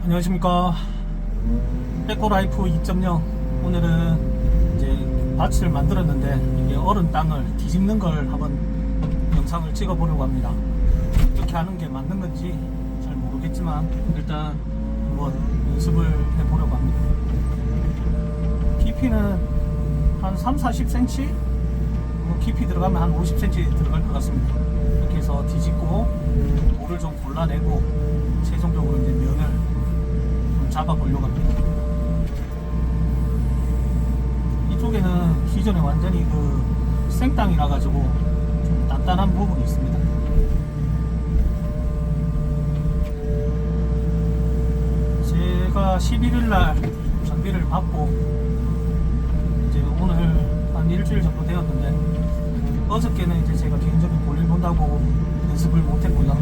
안녕하십니까. 에코라이프 2.0. 오늘은 이제 밭을 만들었는데 이게 얼은 땅을 뒤집는 걸 한번 영상을 찍어 보려고 합니다. 어떻게 하는 게 맞는 건지 잘 모르겠지만 일단 한번 연습을 해 보려고 합니다. 깊이는 한 3-40cm, 깊이 들어가면 한 50cm 들어갈 것 같습니다. 이렇게 해서 뒤집고 돌을 좀 골라내고 최종적으로 이제 면을 잡아 보려고 합니다. 이쪽에는 기존에 완전히 그 생땅이라 가지고 좀 단단한 부분이 있습니다. 제가 11일날 장비를 받고 이제 오늘 한 일주일 정도 되었는데, 어저께는 이제 제가 개인적인 볼일 본다고 연습을 못했고요.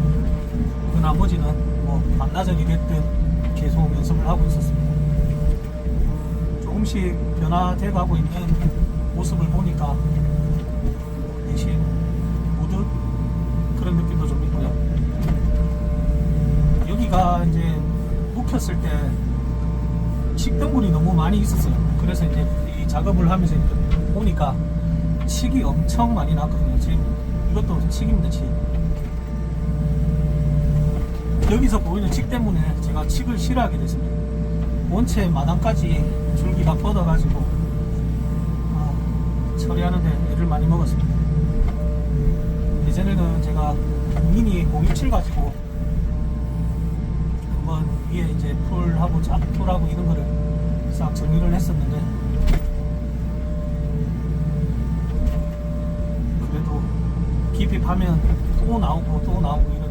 그 나머지는 뭐 반나절이 됐든 계속 연습을 하고 있었습니다. 조금씩 변화돼 가고 있는 모습을 보니까 대신 무드 그런 느낌도 좀 있고요. 여기가 이제 묵혔을 때 칡덩굴이 너무 많이 있었어요. 그래서 이제 이 작업을 하면서 보니까 칡이 엄청 많이 났거든요. 지금 이것도 칡입니다. 칡. 여기서 보이는 칡 때문에 제가 칡을 싫어하게 됐습니다. 원체 마당까지 줄기가 뻗어가지고 처리하는데 애를 많이 먹었습니다. 예전에는 제가 미니 567 가지고 한번 위에 이제 풀하고 잡풀하고 이런 거를 싹 정리를 했었는데, 그래도 깊이 파면 또 나오고 또 나오고 이러죠.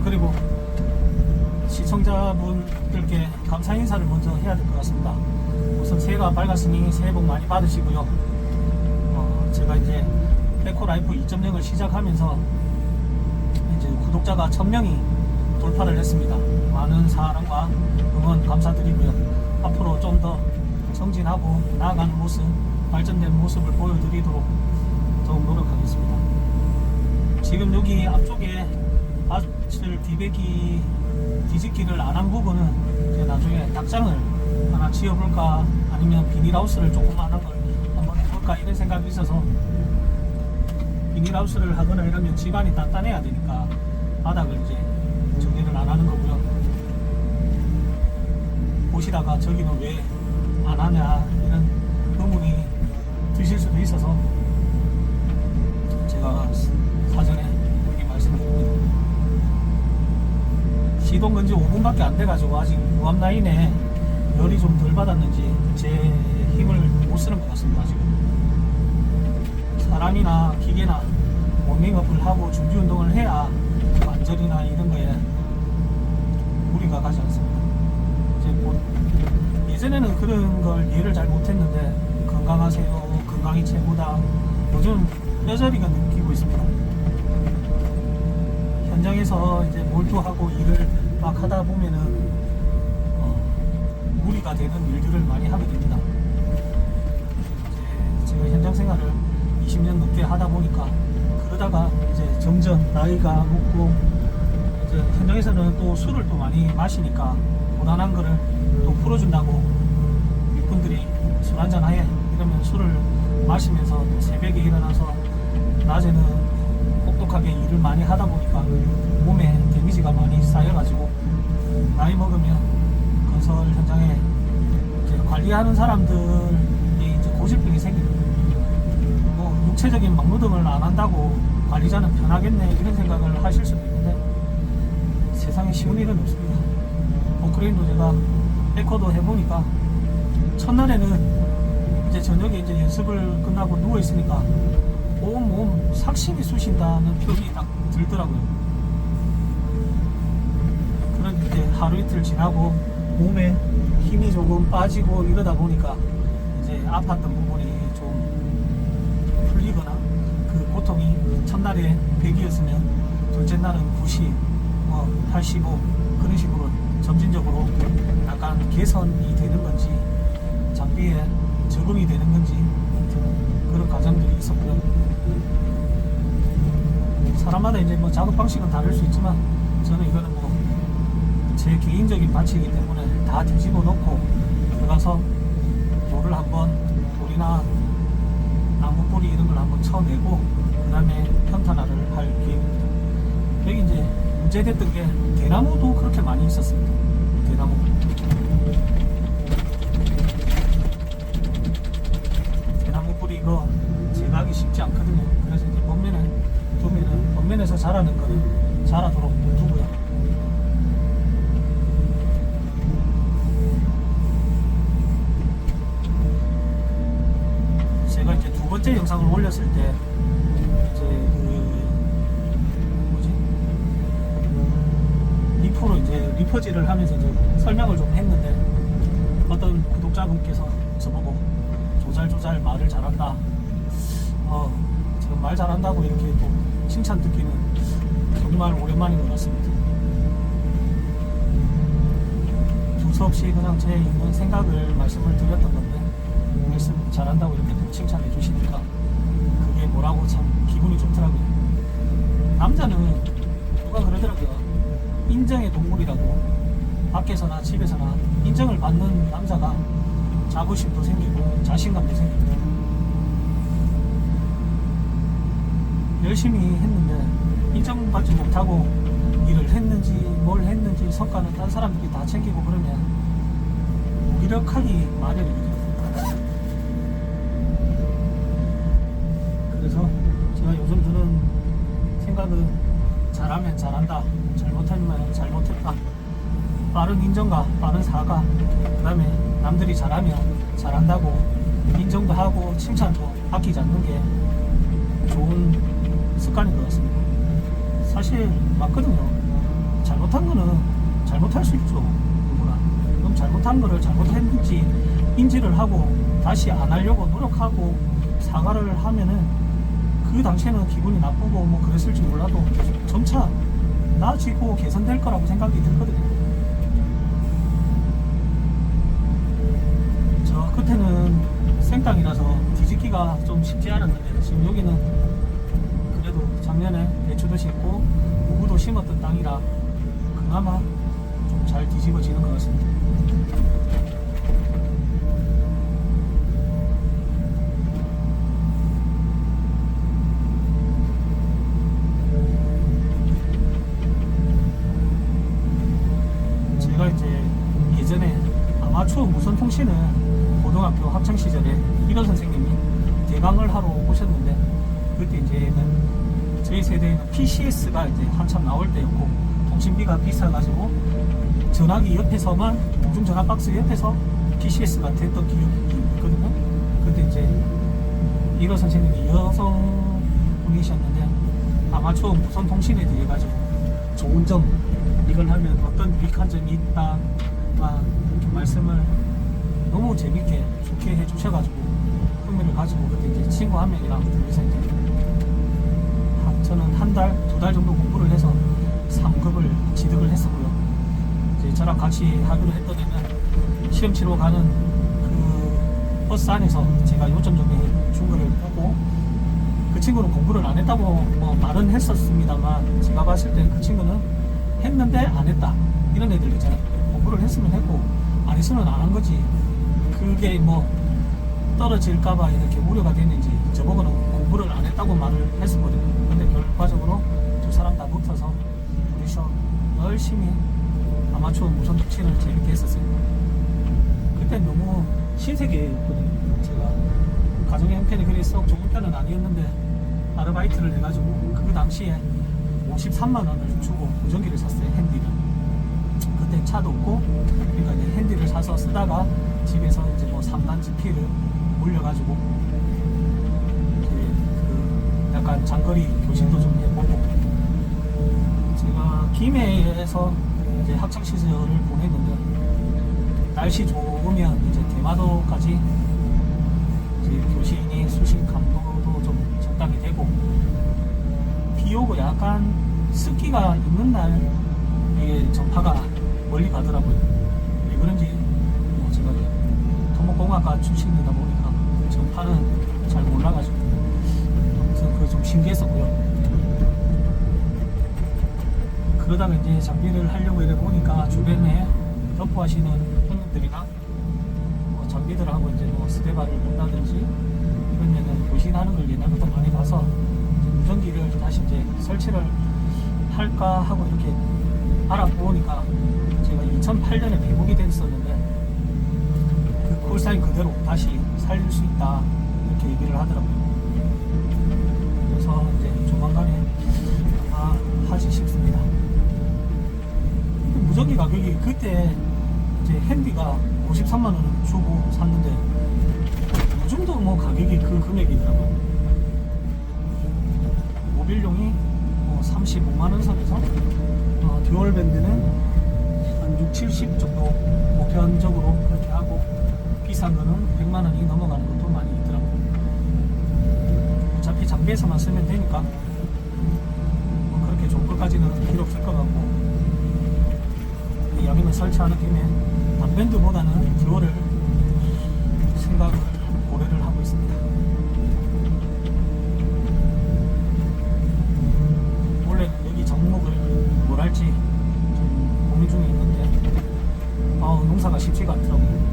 그리고 시청자분들께 감사 인사를 먼저 해야 될 것 같습니다. 우선 새해가 밝았으니 새해 복 많이 받으시고요. 제가 이제 에코라이프 2.0을 시작하면서 이제 구독자가 1000명이 돌파를 했습니다. 많은 사랑과 응원 감사드리고요. 앞으로 좀 더 정진하고 나아가는 모습, 발전된 모습을 보여드리도록 더욱 노력하겠습니다. 지금 여기 앞쪽에 밭을 뒤집기를 안 한 부분은 이제 나중에 닭장을 하나 지어볼까, 아니면 비닐하우스를 조그만한 걸 한번 해볼까 이런 생각이 있어서, 비닐하우스를 하거나 이러면 집안이 단단해야 되니까 바닥을 이제 정리를 안 하는 거고요. 보시다가 저기는 왜 안 하냐 이런 의문이 드실 수도 있어서 제가 사전에 이렇게 말씀드립니다. 시동 건지 5분밖에 안 돼가지고 아직 무압 라인에 열이 좀 덜 받았는지 제 힘을 못 쓰는 것 같습니다. 지금 사람이나 기계나 워밍업을 하고 준비 운동을 해야 관절이나 이런 거에 무리가 가지 않습니다. 예전에는 그런 걸 이해를 잘 못했는데, 건강하세요, 건강이 최고다, 요즘 뼈저리가 느끼고 있습니다. 현장에서 이제 몰두하고 일을 막 하다 보면은 무리가 되는 일들을 많이 하게 됩니다. 제가 현장 생활을 20년 넘게 하다 보니까, 그러다가 이제 점점 나이가 먹고 이제 현장에서는 또 술을 또 많이 마시니까 고단한 거를 또 풀어준다고 일꾼들이 술 한잔 하에 이러면 술을 마시면서 또 새벽에 일어나서 낮에는 똑똑하게 일을 많이 하다 보니까 몸에 데미지가 많이 쌓여가지고 나이 먹으면 건설 현장에 이제 관리하는 사람들이 이제 고질병이 생깁니다. 뭐 육체적인 막노동을 안 한다고 관리자는 편하겠네 이런 생각을 하실 수도 있는데, 세상에 쉬운 일은 없습니다. 포크레인도 제가 에코도 해보니까 첫날에는 이제 저녁에 이제 연습을 끝나고 누워 있으니까 온몸 삭심이 쑤신다는 표현이 딱 들더라고요. 그런데 이제 하루 이틀 지나고 몸에 힘이 조금 빠지고 이러다 보니까 이제 아팠던 부분이 좀 풀리거나, 그 고통이 첫날에 100이었으면 둘째 날은 90, 85 그런 식으로 점진적으로 약간 개선이 되는 건지 장비에 적응이 되는 건지 그런 과정들이 있었고요. 사람마다 이제 뭐 작업 방식은 다를 수 있지만 저는 이거는 뭐 제 개인적인 반칙이기 때문에 다 뒤집어 놓고 들어가서 돌을 한번 돌이나 나무 뿌리 이런 걸 한번 쳐내고 그 다음에 평탄화를 할 계획입니다. 여기 이제 문제됐던 게 대나무도 그렇게 많이 있었습니다. 대나무 뿌리 이거 제거하기 쉽지 않거든요. 그래서 이제 бот면에 두면은 бот면에서 자라는 거는 자라도록 두고요. 제가 이제 두 번째 영상을 올렸을 때 이제 리포로 이제 리퍼질을 하면서 이제 설명을 좀 했는데 어떤 구독자분께서 저보고 조잘조잘 말을 잘한다. 지금 말 잘한다고 이렇게 또 칭찬 듣기는 정말 오랜만인 것 같습니다. 두서없이 그냥 제 있는 생각을 말씀을 드렸던 건데 말씀 잘한다고 이렇게 또 칭찬해 주시니까 그게 뭐라고 참 기분이 좋더라고요. 남자는 누가 그러더라고요. 인정의 동물이라고. 밖에서나 집에서나 인정을 받는 남자가 자부심도 생기고 자신감도 생기고 열심히 했는데 인정받지 못하고 일을 했는지 뭘 했는지 성과는 딴 사람들이 다 챙기고 그러면 무기력하기 마련입니다. 그래서 제가 요즘 드는 생각은 잘하면 잘한다, 잘못하면 잘못했다, 빠른 인정과 빠른 사과, 그 다음에 남들이 잘하면 잘한다고 인정도 하고 칭찬도 아끼지 않는 게 좋은 습관인 것 같습니다. 사실 맞거든요. 잘못한 거는 잘못할 수 있죠. 누구나. 그럼 잘못한 거를 잘못했는지 인지를 하고 다시 안 하려고 노력하고 사과를 하면은 그 당시에는 기분이 나쁘고 뭐 그랬을지 몰라도 점차 나아지고 개선될 거라고 생각이 들거든요. 저 끝에는 생땅이라서 뒤집기가 좀 쉽지 않았는데 지금 여기는 그래도 작년에 배추도 심고 우구도 심었던 땅이라 그나마 좀 잘 뒤집어지는 것 같습니다. 제가 이제 예전에 아마추어 무선통신을 고등학교 학창시절에 이런 선생님이 대강을 하러 오셨는데 그때 이제는 저희 세대에는 PCS가 이제 한참 나올 때였고 통신비가 비싸가지고 전화기 옆에서만 공중전화박스 옆에서 PCS가 됐던 기억이 있거든요. 그때 이제 이런 선생님이 여성분이셨는데 아마추어 무선통신에 대해 가지고 좋은 점 이걸 하면 어떤 유익한 점이 있다 이렇게 말씀을 너무 재밌게 좋게 해주셔가지고 흥미를 가지고 그때 이제 친구 한 명이랑 둘이서 이제 저는 한 달, 두 달 정도 공부를 해서 3급을 취득을 했었고요. 이제 저랑 같이 하기로 했던 애는 시험 치러 가는 그 버스 안에서 제가 요점 정리 준 거를 보고 그 친구는 공부를 안 했다고 뭐 말은 했었습니다만 제가 봤을 때 그 친구는 했는데 안 했다 이런 애들 있잖아요. 공부를 했으면 했고 안 했으면 안 한 거지. 그게 뭐 떨어질까봐 이렇게 우려가 됐는지 저보고는 공부를 안 했다고 말을 했었거든요. 근데 결과적으로 두 사람 다 붙어서 우리서 열심히 아마추어 무선 통신을 재밌게 했었어요. 그때 너무 신세계였거든요. 제가 가정의 형편이 그리 썩 좋은 편은 아니었는데 아르바이트를 해가지고 그 당시에 53만 원을 주고 무전기를 샀어요. 핸디를. 그때 차도 없고 그러니까 이제 핸디를 사서 쓰다가 집에서 이제 뭐 3단 GP를 올려가지고 그 약간 장거리 교신도 좀 해보고 제가 김해에서 이제 학창 시절을 보냈는데 날씨 좋으면 이제 대마도까지 이제 교신이 수신 감도도 좀 적당히 되고 비 오고 약간 습기가 있는 날 이게 전파가 멀리 가더라고요. 왜 그런지 영화과 출신이다 보니까 전파는 잘 몰라가지고 아무튼 그거 좀 신기했었고요. 그러다가 이제 장비를 하려고 이래 보니까 주변에 점프하시는 형님들이나 뭐 장비들하고 이제 뭐 스테바를 본다든지 이러면은 보신하는 걸 옛날부터 많이 봐서 무전기를 다시 이제 설치를 할까 하고 이렇게 알아보니까 제가 2008년에 개국이 됐었는데 그 콜사인 그대로 다시 살릴 수 있다 이렇게 얘기를 하더라고요. 그래서 이제 조만간에 아마 하지 싶습니다. 무전기 가격이 그때 이제 핸디가 53만원을 주고 샀는데 요즘도 뭐 가격이 그 금액이더라고요. 모빌용이 뭐 35만원 선에서 듀얼밴드는 한 6, 70 정도 보편적으로 그렇게 하고 비싼 거는 100만원이 넘어가는 것도 많이 있더라고요. 어차피 장비에서만 쓰면 되니까 뭐 그렇게 좋은 것까지는 필요 없을 것 같고 여기는 설치하는 김에 단밴드보다는 듀얼을 생각을 고려를 하고 있습니다. 원래 여기 종목을 뭘 할지 좀 고민 중에 있는데 농사가 쉽지가 않더라고요.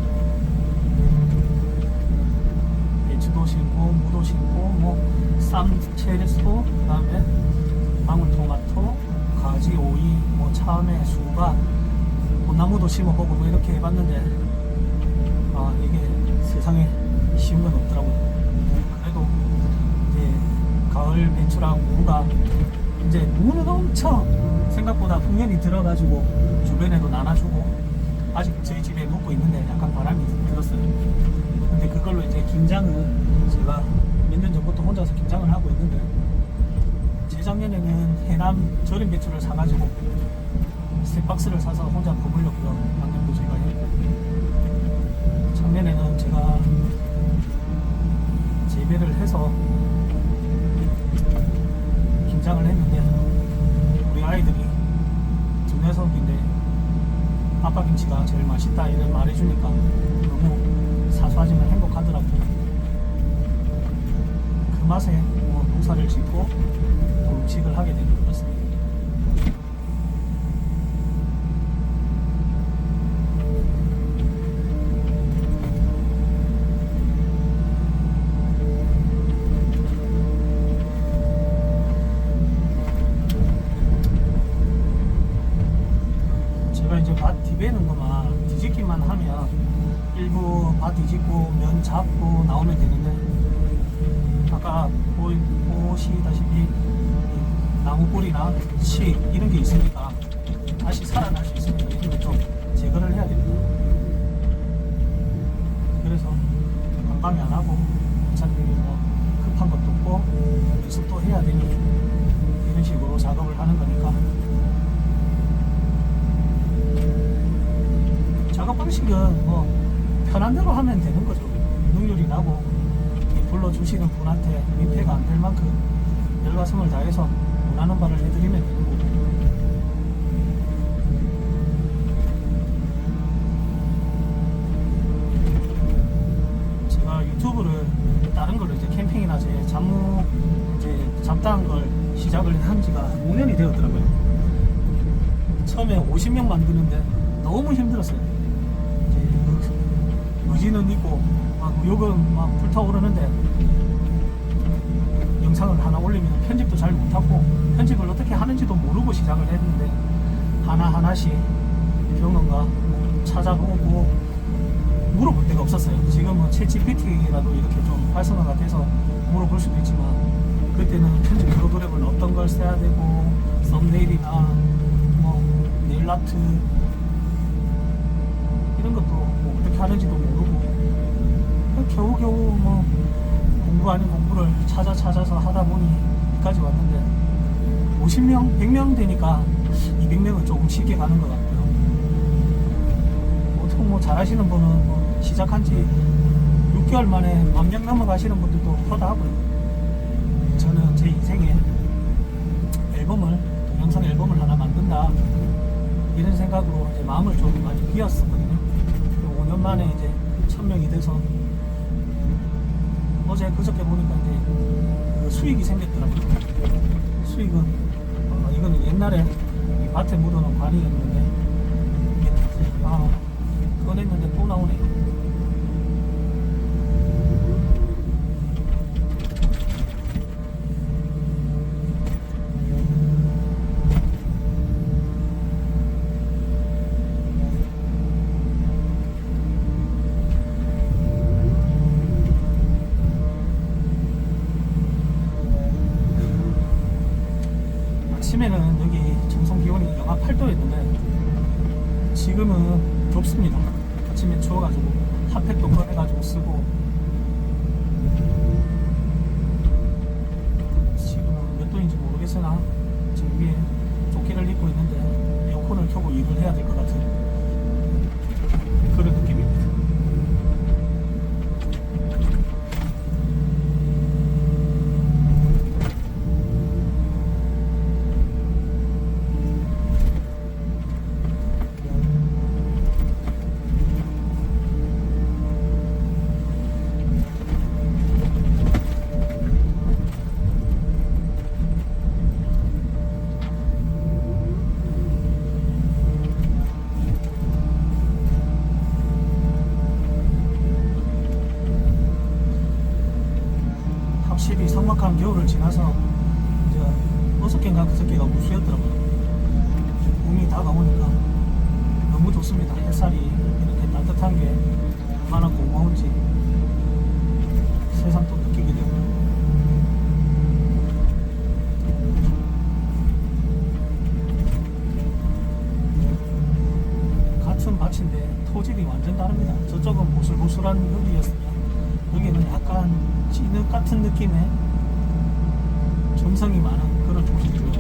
배추도 심고 무도 심고 뭐 쌈채소 그 다음에 방울토마토 가지 오이 뭐 참외 수박 꽃나무도 심어보고 뭐 이렇게 해봤는데 이게 세상에 쉬운 건 없더라고요. 그래도 이제 가을 배추랑 무가 이제 무는 엄청 생각보다 풍년이 들어가지고 주변에도 나눠주고 아직 저희 집에 먹고 있는데 약간 바람이 들었어요. 근데 그걸로 이제 김장을 제가 몇 년 전부터 혼자서 김장을 하고 있는데 재작년에는 해남 절임 배추를 사가지고 3박스를 사서 혼자 먹으려고요. 양념도 제가 했고 작년에는 제가 재배를 해서 김장을 했는데 우리 아이들이 두 녀석인데 아빠 김치가 제일 맛있다 이런 말해주니까 너무 사소하지만 행복하더라고요. 그 맛에 뭐 농사를 짓고 또 음식을 하게 된 것 같습니다. 이제 밭 뒤베는 것만 뒤집기만 하면 일부 밭 뒤집고 면 잡고 나오면 되는데 아까 보시다시피 나무 뿌리나 씨 이런 게 있으니까 다시 살아날 수 있으니까 이런 걸 좀 제거를 해야 됩니다. 그래서 관방이 안 하고 어차피 뭐 급한 것도 없고 연습도 해야 되니 이런 식으로 작업을 하는 거니까 작업 방식은 뭐 편한 대로 하면 되는 거죠. 능률이 나고 불러주시는 분한테 민폐가 안 될 만큼 열과성을 다해서 원하는 바를 해드리면 되는 거고 제가 유튜브를 다른 걸로 이제 캠핑이나 제 잡다한 걸 시작을 한 지가 5년이 되었더라고요. 처음에 50명 만드는데 너무 힘들었어요. 의지는 있고 막 욕은 막 불타오르는데 영상을 하나 올리면 편집도 잘 못하고 편집을 어떻게 하는지도 모르고 시작을 했는데 하나하나씩 병원가 찾아보고 물어볼 데가 없었어요. 지금은 챗GPT라도 이렇게 좀 활성화가 돼서 물어볼 수도 있지만 그때는 편집 프로그램을 어떤 걸 써야 되고 썸네일이나 뭐 네일 아트 이런 것도 뭐 어떻게 하는지도 모르고 겨우겨우 뭐 공부 아닌 공부를 찾아서 하다 보니 여기까지 왔는데 50명, 100명 되니까 200명은 조금 쉽게 가는 것 같고요. 보통 뭐 잘하시는 분은 뭐 시작한 지 6개월 만에 10,000명 넘어가시는 분들도 허다하고요. 저는 제 인생에 동영상 앨범을 하나 만든다 이런 생각으로 이제 마음을 좀 많이 비웠었거든요. 5년 만에 이제 첫 천명이 돼서 어제 그저께 보니까 이제 그 수익이 생겼더라고요. 수익은 이거는 옛날에 이 밭에 묻어놓은 관이었는데 이게 꺼냈는데 또 나오네요. 아침에는 여기 정성 기온이 영하 8도였는데 지금은 덥습니다. 아침에 추워가지고 핫팩도 꺼내가지고 쓰고 지금은 몇 도인지 모르겠으나 지금 위에 조끼를 입고 있는데 에어컨을 켜고 일을 해야 될 것 같은 그런 느낌입니다. 확실히 삭막한 겨울을 지나서 이제 6개인가 5개가 무수였더라고요. 봄이 다가오니까 너무 좋습니다. 햇살이 이렇게 따뜻한 게 얼마나 고마운지 새삼 또 느끼게 되고요. 같은 밭인데 토질이 완전 다릅니다. 저쪽은 보슬보슬한 흙이었으면 여기는 약간 찐흙 같은 느낌의 점성이 많은 그런 토질이고요.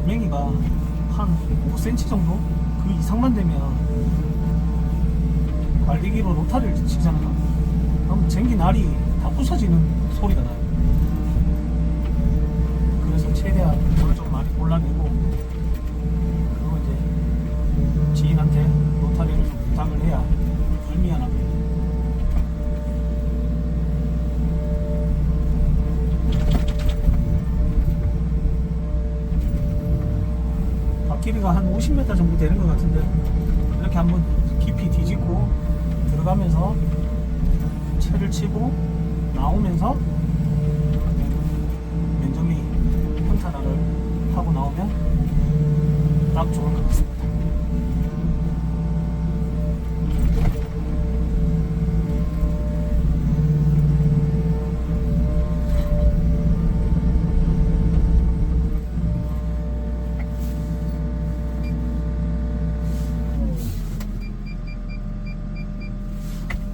돌멩이가 한 5cm 정도? 그 이상만 되면 관리기로 로타리를 치잖아요. 그럼 쟁긴 알이 다 부서지는 소리가 나요. 그래서 최대한 물을 좀 많이 골라내고 그리고 이제 지인한테 로타리를 좀 부탁을 해야 덜 미안합니다. 길이가 한 50m 정도 되는 것 같은데 이렇게 한번 깊이 뒤집고 들어가면서 채를 치고 나오면서 맨정리 평탄화를 하고 나오면 딱 좋을 것 같습니다.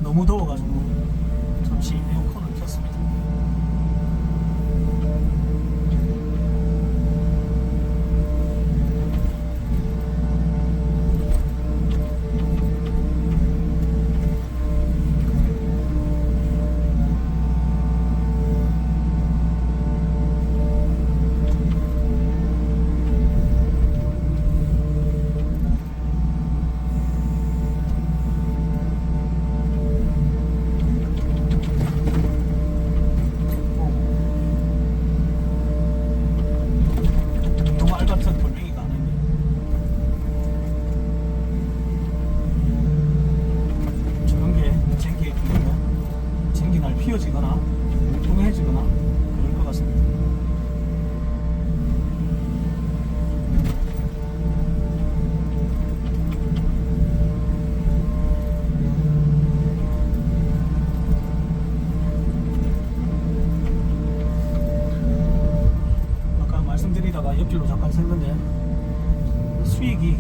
너무 더워가지고 잠시 에어컨을 켰습니다. 휘어지거나 뚱해지거나 그럴 것 같습니다. 아까 말씀드리다가 옆길로 잠깐 샜는데 수익이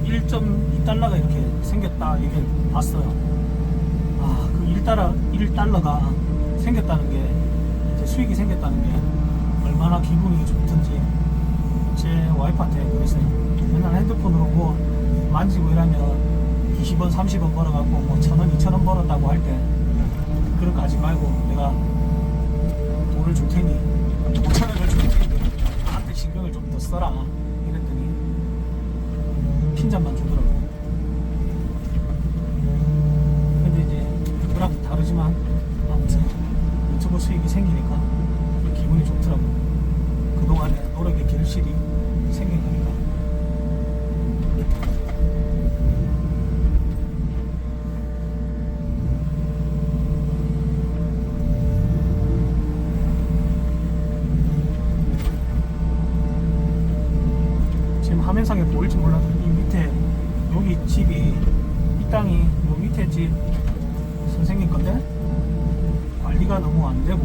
1 1.2달러가 이렇게 생겼다 이게 봤어요. 아, 그 1달러가 생겼다는 게 이제 수익이 생겼다는 게 얼마나 기분이 좋든지 제 와이프한테 그랬어요. 맨날 핸드폰으로 뭐 만지고 이러면 20원 30원 벌어갖고 뭐 1,000원 2,000원 벌었다고 할 때 그런 거 하지 말고 내가 돈을 줄 테니 5,000원을 줄 테니 나한테 신경을 좀 더 써라 이랬더니 핀잔만 주더라고. 근데 이제 그랑 다르지만 아무튼 유튜브 수익이 생기니까 기분이 좋더라고. 그동안의 노력의 결실이 생긴 거니까. 지금 화면상에 보일지 몰라도 이 밑에 여기 집이 이 땅이 요 밑에 집 선생님 건데 관리가 너무 안 되고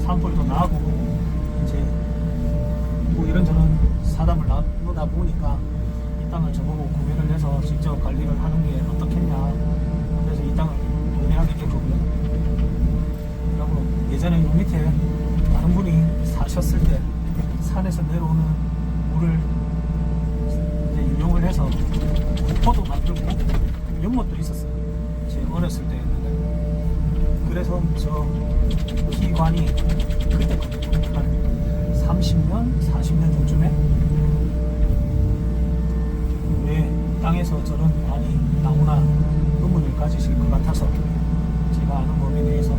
산불도 나고 이제 뭐 이런저런 사담을 나누다 보니까 이 땅을 저보고 구매를 해서 직접 관리를 하는 게 어떻겠냐. 그래서 이 땅을 구매하게 된 거고요. 그리고 예전에 요 밑에 다른 분이 사셨을 때 산에서 내려오는 물을 이제 이용을 해서 포도 만들고 연못도 있었어요. 제 어렸을 때였는데. 그래서 저 기관이 그때 한 30년, 40년 전쯤에 왜 땅에서 저런 많이 나오나 의문을 가지실 것 같아서 제가 아는 범위에 대해서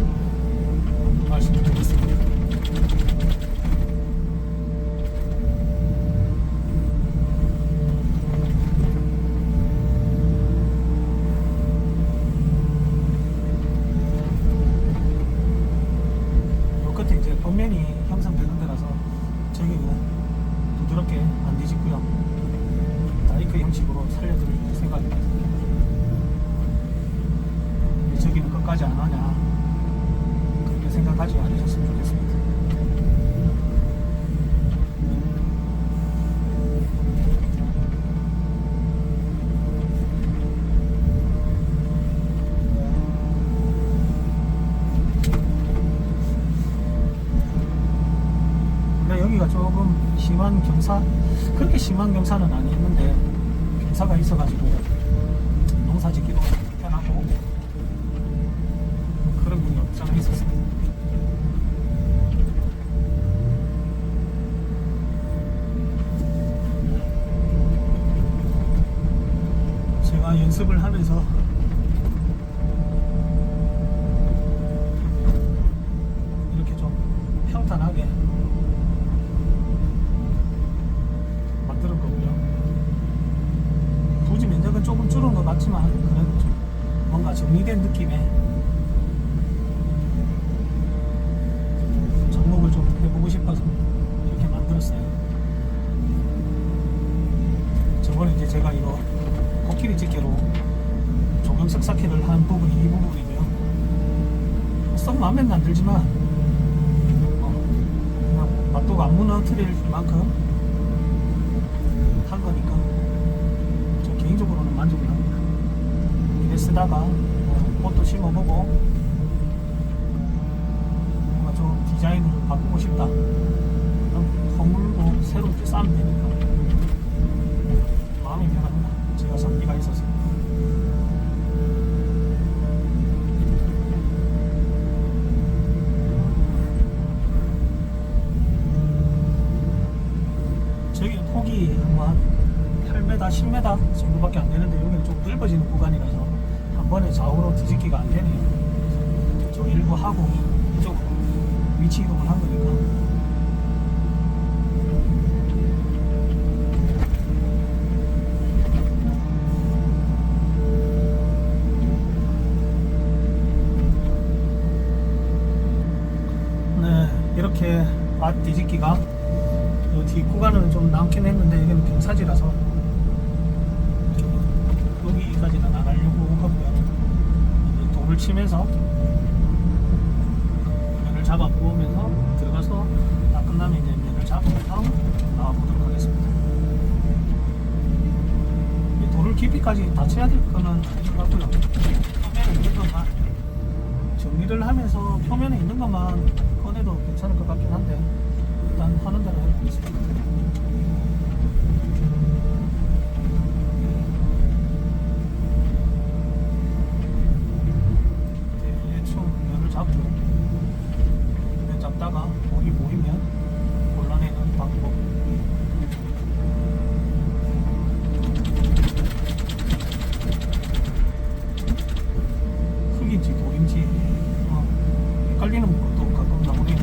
말씀을 드렸습니다. 겉면이 형성되는 데라서 저기는 부드럽게 안 뒤집고요. 다이크 형식으로 살려드릴 생각입니다. 저기는 끝까지 안 하냐 그렇게 생각하지 않으셨으면 좋겠습니다. 여기가 조금 심한 경사, 그렇게 심한 경사는 아니었는데 경사가 있어가지고 농사 짓기도 편하고 그런 분이 없잖아 있었습니다. 제가 연습을 하면서 이렇게 좀 평탄하게 만드는 거고요. 부지 면적은 조금 줄은 것 같지만 그래도 좀 뭔가 정리된 느낌의 접목을 좀 해보고 싶어서 이렇게 만들었어요. 저번에 이제 제가 이거 코끼리 집게로 조경석 쌓기를 한 부분이 이 부분이고요. 썩 마음에는 안 들지만 그냥 맛도가 안 무너뜨릴 만큼 한 거니까 저 개인적으로는 만족을 합니다. 이래 쓰다가 꽃도 심어보고 뭔가 좀 디자인을 바꾸고 싶다. 그럼 건물도 새롭게 쌓으면 되니까 마음이 편합니다. 제가 장비가 있어서. 저기는 폭이 한 8m, 10m 정도밖에 안 되는데 여기는 좀 넓어지는 구간이라서 한 번에 좌우로 뒤집기가 안 되네요. 저 일부 하고 이쪽으로 위치 이동을 한 거니까. 네, 이렇게 밭 뒤집기가 뒤 구간은 좀 남긴 했는데 여기는 경사지라서 여기까지는 나가려고 하고요. 이제 돌을 치면서 면을 잡아 보면서 들어가서 다 끝나면 이제 면을 잡으면서 나와 보도록 하겠습니다. 이 돌을 깊이 어디까지 다 쳐야 될 거는 아닌 것 같고요. 표면에 있는 것만 정리를 하면서 표면에 있는 것만 꺼내도 괜찮을 것 같긴 한데 일단 하는 대로 해보겠습니다. 대충 면을 잡죠. 면 잡다가 물이 보이면 골라내는 방법. 흙인지 돌인지 헷갈리는 것도 가끔 나오네요.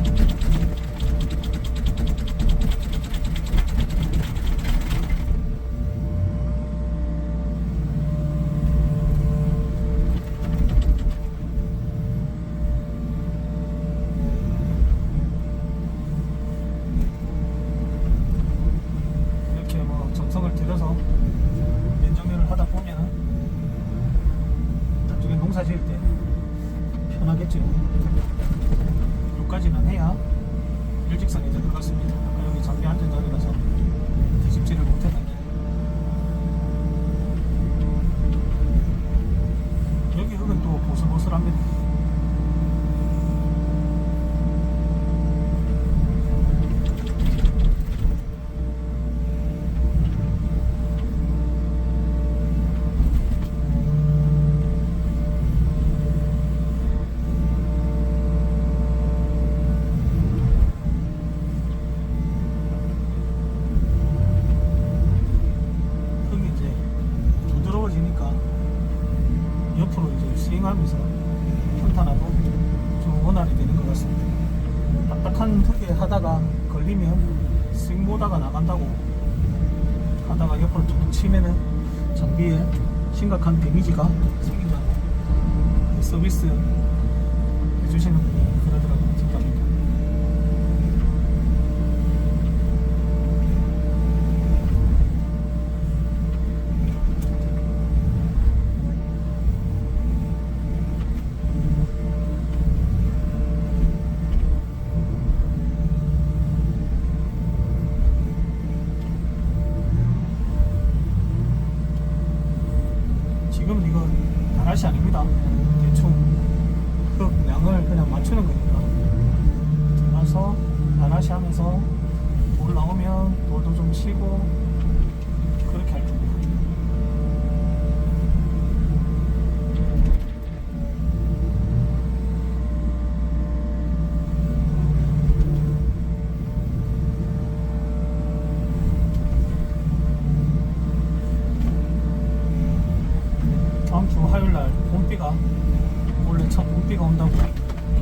이렇게 뭐 정성을 들여서 면정면을 하다 보면 나중에 농사 지을 때 편하겠죠. 여기까지는 해야 일직선이 될 것 같습니다. 아까 여기 장비 안전 자리라서 뒤집지를 못했는데 여기 흙은 또 보슬보슬합니다. 옆으로 이제 스윙하면서 평탄화도 좀 원활히 되는 것 같습니다. 딱딱한 흙에 하다가 걸리면 스윙 모다가 나간다고 하다가 옆으로 툭 치면은 장비에 심각한 데미지가 생긴다고 서비스 해주시는 분이 그러더라고요. 뒷담입니다. 지금 이거 나라시 아닙니다. 대충 흙 양을 그냥 맞추는 거니까 들어가서 나라시 하면서 돌 나오면 돌도 좀 치고 그렇게 할 겁니다. 다음 주 화요일날 봄비가 원래 첫 봄비가 온다고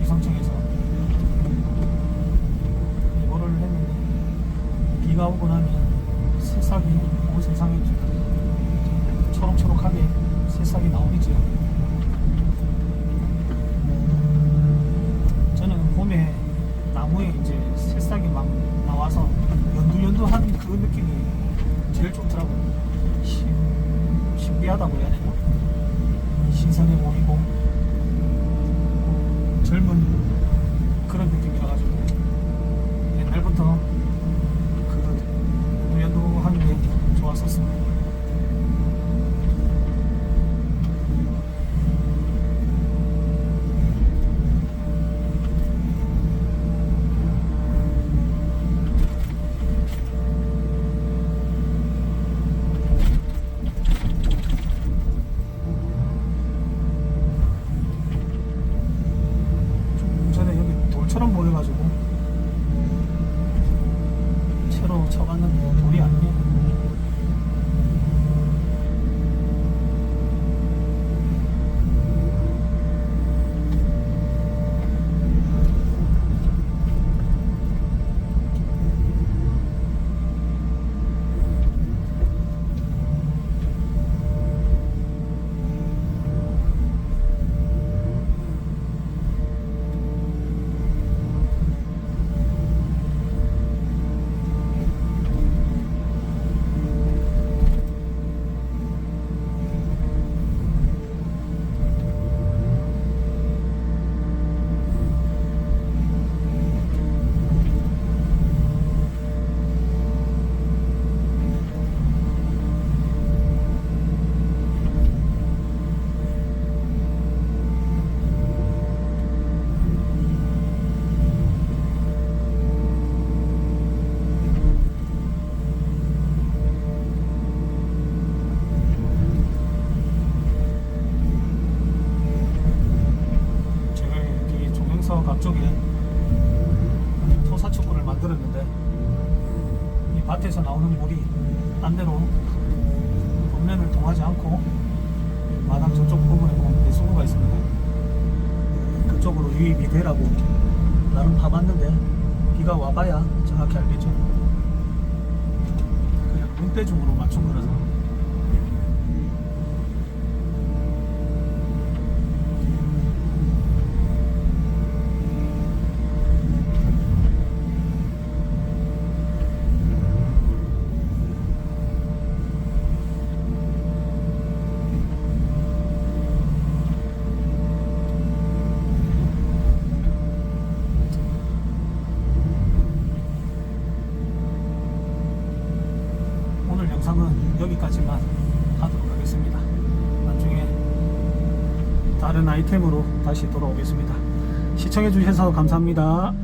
기상청에서 예보를 했는데 비가 오고 나면 새싹이 온 세상에 초록초록하게 새싹이 나오겠죠. 저는 봄에 나무에 이제 새싹이 막 나와서 연두연두한 그 느낌이 제일 좋더라고요. 신기하다고 해야 되나? 신선해 보이고 젊은 그런 느낌이라 가지고 옛날부터 그 연두연두한 게 좋았었습니다. 돌처럼 보여가지고 채로 쳐봤는데 돌이 아니네. 앞쪽에 토사축구를 만들었는데 이 밭에서 나오는 물이 딴 데로 읍면을 통하지 않고 마당 저쪽 부분에 보면 배수구가 있습니다. 그쪽으로 유입이 되라고 나름 파봤는데 비가 와봐야 정확히 알겠죠. 그냥 눈대중으로 맞춘 거라서. 오늘 영상은 여기까지만 하도록 하겠습니다. 나중에 다른 아이템으로 다시 돌아오겠습니다. 시청해 주셔서 감사합니다.